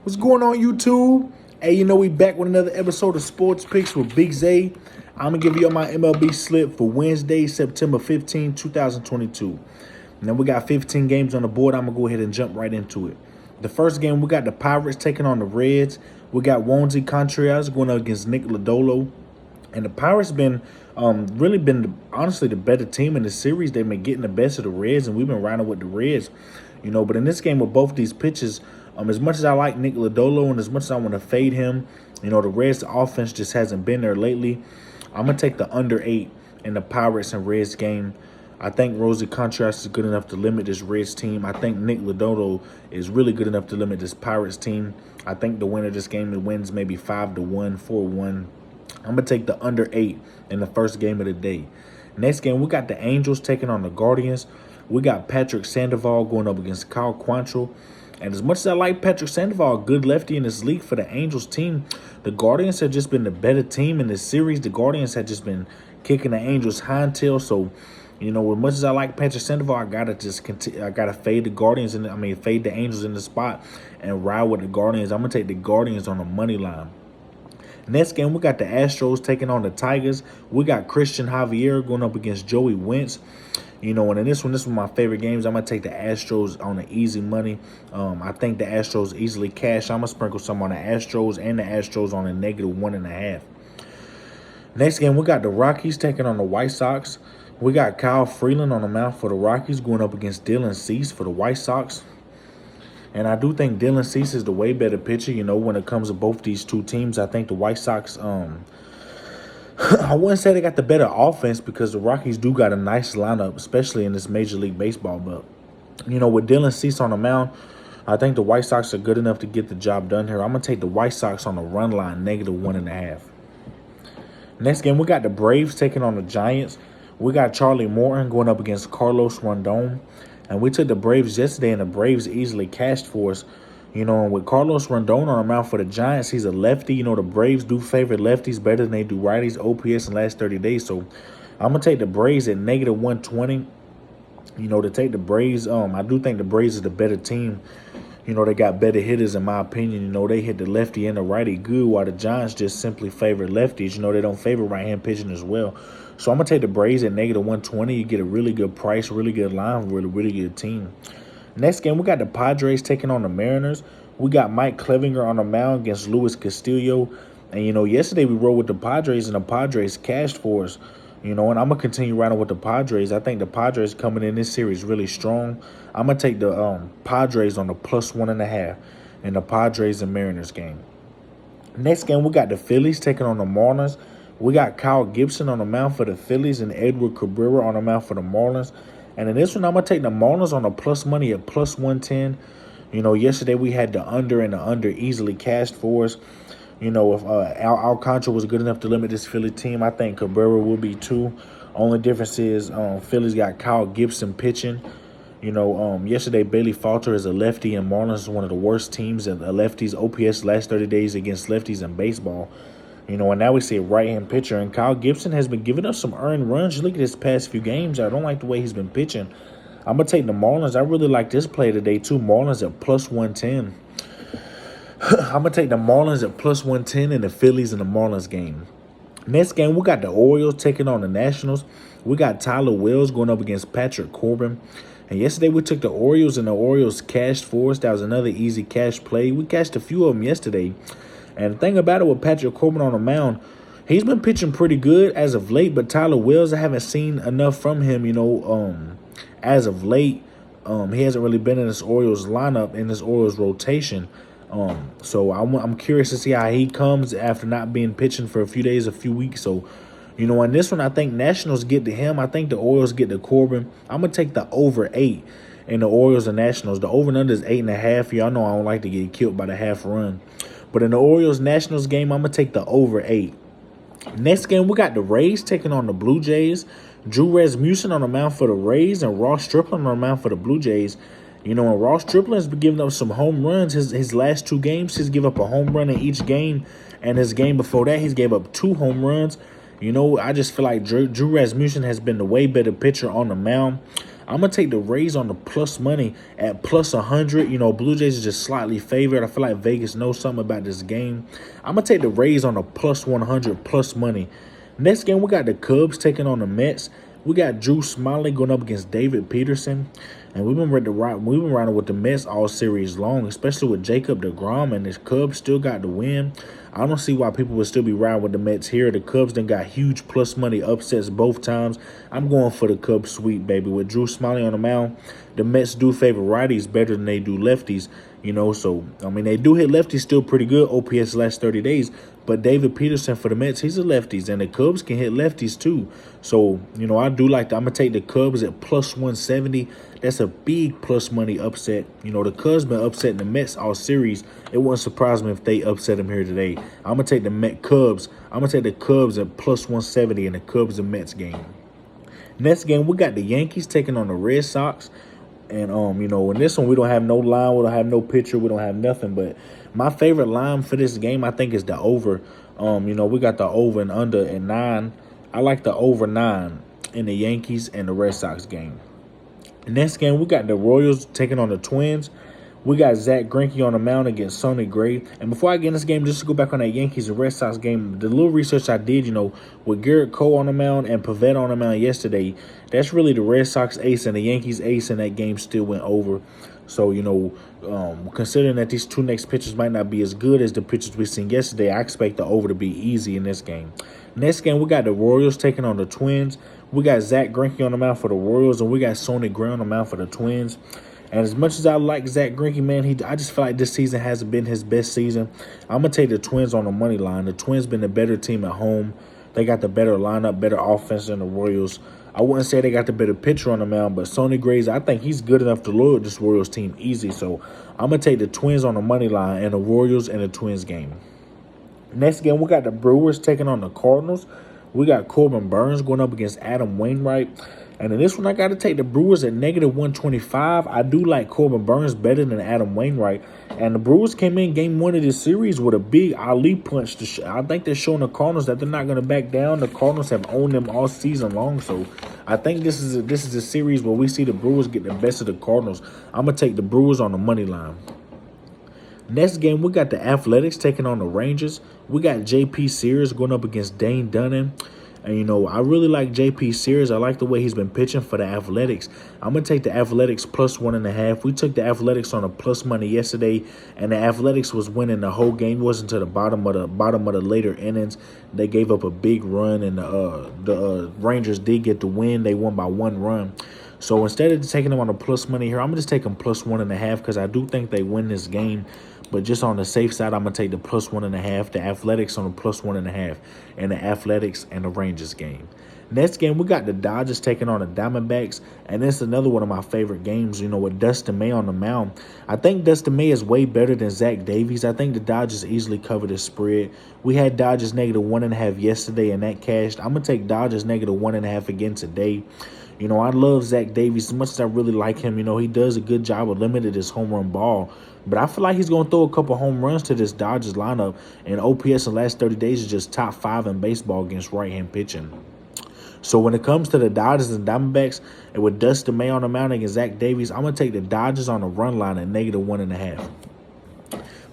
What's going on, YouTube? Hey, we back with another episode of Sports Picks with Big Zay. I'm going to give you my MLB slip for Wednesday, September 15, 2022. Now, we got 15 games on the board. I'm going to go ahead and jump right into it. The first game, we got the Pirates taking on the Reds. We got Wanzi Contreras going up against Nick Lodolo. And the Pirates really been honestly the better team in the series. They've been getting the best of the Reds, and we've been riding with the Reds. But in this game with both these pitches, as much as I like Nick Lodolo and as much as I want to fade him, the Reds' offense just hasn't been there lately. I'm going to take the under 8 in the Pirates and Reds game. I think Rosie Contreras is good enough to limit this Reds team. I think Nick Lodolo is really good enough to limit this Pirates team. I think the winner of this game wins maybe 5-1, 4-1. I'm going to take the under 8 in the first game of the day. Next game, we got the Angels taking on the Guardians. We got Patrick Sandoval going up against Kyle Quantrill. And as much as I like Patrick Sandoval, a good lefty in this league for the Angels team, the Guardians have just been the better team in this series. The Guardians have just been kicking the Angels' hind tail. So, as much as I like Patrick Sandoval, I gotta fade the Guardians fade the Angels in the spot and ride with the Guardians. I'm gonna take the Guardians on the money line. Next game, we got the Astros taking on the Tigers. We got Christian Javier going up against Joey Wentz. And in this one, my favorite games. I'm going to take the Astros on the easy money. I think the Astros easily cash. I'm going to sprinkle some on the Astros and the Astros on a -1.5. Next game, we got the Rockies taking on the White Sox. We got Kyle Freeland on the mound for the Rockies going up against Dylan Cease for the White Sox. And I do think Dylan Cease is the way better pitcher, when it comes to both these two teams. I think the White Sox, I wouldn't say they got the better offense because the Rockies do got a nice lineup, especially in this Major League Baseball. But, with Dylan Cease on the mound, I think the White Sox are good enough to get the job done here. I'm going to take the White Sox on the run line, -1.5. Next game, we got the Braves taking on the Giants. We got Charlie Morton going up against Carlos Rondon. And we took the Braves yesterday, and the Braves easily cashed for us. And with Carlos Rondon on the mound for the Giants, he's a lefty. The Braves do favor lefties better than they do righties, OPS in the last 30 days. So I'm going to take the Braves at -120. To take the Braves, I do think the Braves is the better team. They got better hitters, in my opinion. They hit the lefty and the righty good, while the Giants just simply favor lefties. They don't favor right-hand pitching as well. So I'm going to take the Braves at -120. You get a really good price, really good line, really good team. Next game, we got the Padres taking on the Mariners. We got Mike Clevinger on the mound against Luis Castillo. And, yesterday we rode with the Padres, and the Padres cashed for us. And I'm going to continue riding with the Padres. I think the Padres coming in this series really strong. I'm going to take the Padres on the +1.5 in the Padres and Mariners game. Next game, we got the Phillies taking on the Marlins. We got Kyle Gibson on the mound for the Phillies and Edward Cabrera on the mound for the Marlins. And in this one, I'm going to take the Marlins on the plus money at +110. Yesterday we had the under, and the under easily cashed for us. If Alcantara was good enough to limit this Philly team, I think Cabrera will be too. Only difference is Philly's got Kyle Gibson pitching. Yesterday Bailey Falter is a lefty, and Marlins is one of the worst teams in lefties OPS last 30 days against lefties in baseball. And now we see a right-hand pitcher, and Kyle Gibson has been giving us some earned runs. Look at his past few games. I don't like the way he's been pitching. I'm going to take the Marlins. I really like this play today, too. Marlins at +110. I'm going to take the Marlins at +110 in the Phillies and the Marlins game. Next game, we got the Orioles taking on the Nationals. We got Tyler Wells going up against Patrick Corbin. And yesterday we took the Orioles, and the Orioles cashed for us. That was another easy cash play. We cashed a few of them yesterday. And the thing about it with Patrick Corbin on the mound, he's been pitching pretty good as of late, but Tyler Wells, I haven't seen enough from him, as of late. He hasn't really been in this Orioles lineup, in this Orioles rotation. So I'm curious to see how he comes after not being pitching for a few days, a few weeks. So, in this one, I think Nationals get to him. I think the Orioles get to Corbin. I'm going to take the over 8 in the Orioles and Nationals. The over and under is 8.5. Y'all know I don't like to get killed by the half run. But in the Orioles-Nationals game, I'm going to take the over 8. Next game, we got the Rays taking on the Blue Jays. Drew Rasmussen on the mound for the Rays and Ross Stripling on the mound for the Blue Jays. And Ross Stripling has been giving up some home runs. His last 2 games, he's given up a home run in each game. And his game before that, he's gave up 2 home runs. I just feel like Drew Rasmussen has been the way better pitcher on the mound. I'm going to take the Rays on the plus money at plus 100. Blue Jays is just slightly favored. I feel like Vegas knows something about this game. I'm going to take the Rays on the plus 100 plus money. Next game, we got the Cubs taking on the Mets. We got Drew Smiley going up against David Peterson. And we've been riding with the Mets all series long, especially with Jacob deGrom, and the Cubs still got the win. I don't see why people would still be riding with the Mets here. The Cubs then got huge plus money upsets both times. I'm going for the Cubs sweep, baby. With Drew Smiley on the mound, the Mets do favor righties better than they do lefties. So, they do hit lefties still pretty good, OPS last 30 days. But David Peterson for the Mets, he's a lefties, and the Cubs can hit lefties too. So, I do like that. I'm going to take the Cubs at plus 170. That's a big plus money upset. The Cubs been upsetting the Mets all series. It wouldn't surprise me if they upset them here today. I'm going to take the Cubs. I'm going to take the Cubs at plus 170 in the Cubs and Mets game. Next game, we got the Yankees taking on the Red Sox. And, in this one, we don't have no line. We don't have no pitcher. We don't have nothing. But my favorite line for this game, I think, is the over. We got the over and under at 9. I like the over 9 in the Yankees and the Red Sox game. Next game, we got the Royals taking on the Twins. We got Zach Greinke on the mound against Sonny Gray. And before I get in this game, just to go back on that Yankees and Red Sox game, the little research I did, with Garrett Cole on the mound and Pivetta on the mound yesterday, that's really the Red Sox ace, and the Yankees ace in that game still went over. So, considering that these two next pitchers might not be as good as the pitchers we seen yesterday, I expect the over to be easy in this game. Next game, we got the Royals taking on the Twins. We got Zach Greinke on the mound for the Royals, and we got Sonny Gray on the mound for the Twins. And as much as I like Zach Greinke, man, I just feel like this season hasn't been his best season. I'm going to take the Twins on the money line. The Twins been the better team at home. They got the better lineup, better offense than the Royals. I wouldn't say they got the better pitcher on the mound, but Sonny Gray, I think he's good enough to lure this Royals team easy. So I'm going to take the Twins on the money line and the Royals and the Twins game. Next game, we got the Brewers taking on the Cardinals. We got Corbin Burns going up against Adam Wainwright. And in this one, I got to take the Brewers at negative 125. I do like Corbin Burns better than Adam Wainwright. And the Brewers came in game 1 of this series with a big Ali punch. I think they're showing the Cardinals that they're not going to back down. The Cardinals have owned them all season long. So I think this is a series where we see the Brewers get the best of the Cardinals. I'm going to take the Brewers on the money line. Next game, we got the Athletics taking on the Rangers. We got J.P. Sears going up against Dane Dunning. And, I really like J.P. Sears. I like the way he's been pitching for the Athletics. I'm going to take the Athletics plus 1.5. We took the Athletics on a plus money yesterday, and the Athletics was winning the whole game. It wasn't to the bottom of the later innings. They gave up a big run, and the Rangers did get the win. They won by 1 run. So instead of taking them on a plus money here, I'm going to just take them plus 1.5 because I do think they win this game. But just on the safe side, I'm going to take the plus 1.5, the Athletics on the plus 1.5, and the Athletics and the Rangers game. Next game, we got the Dodgers taking on the Diamondbacks, and this is another one of my favorite games, with Dustin May on the mound. I think Dustin May is way better than Zach Davies. I think the Dodgers easily covered the spread. We had Dodgers negative 1.5 yesterday, and that cashed. I'm going to take Dodgers negative 1.5 again today. I love Zach Davies as much as I really like him. He does a good job of limiting his home run ball. But I feel like he's going to throw a couple home runs to this Dodgers lineup. And OPS in the last 30 days is just top 5 in baseball against right-hand pitching. So when it comes to the Dodgers and Diamondbacks, and with Dustin May on the mound against Zach Davies, I'm going to take the Dodgers on the run line at negative 1.5.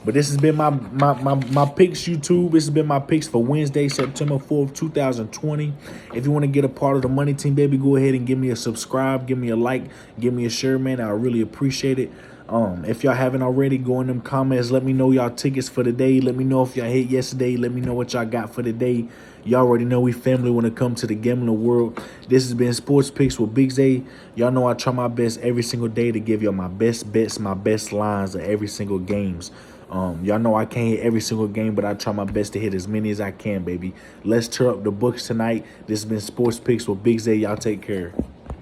But this has been my picks, YouTube. This has been my picks for Wednesday, September 4th, 2020. If you want to get a part of the Money Team, baby, go ahead and give me a subscribe, give me a like, give me a share, man. I really appreciate it. If y'all haven't already, go in them comments. Let me know y'all tickets for the day. Let me know if y'all hit yesterday. Let me know what y'all got for the day. Y'all already know we family when it comes to the gambling world. This has been Sports Picks with Big Zay. Y'all know I try my best every single day to give y'all my best bets, my best lines of every single games. Y'all know I can't hit every single game, but I try my best to hit as many as I can, baby. Let's tear up the books tonight. This has been Sports Picks with Big Zay. Y'all take care.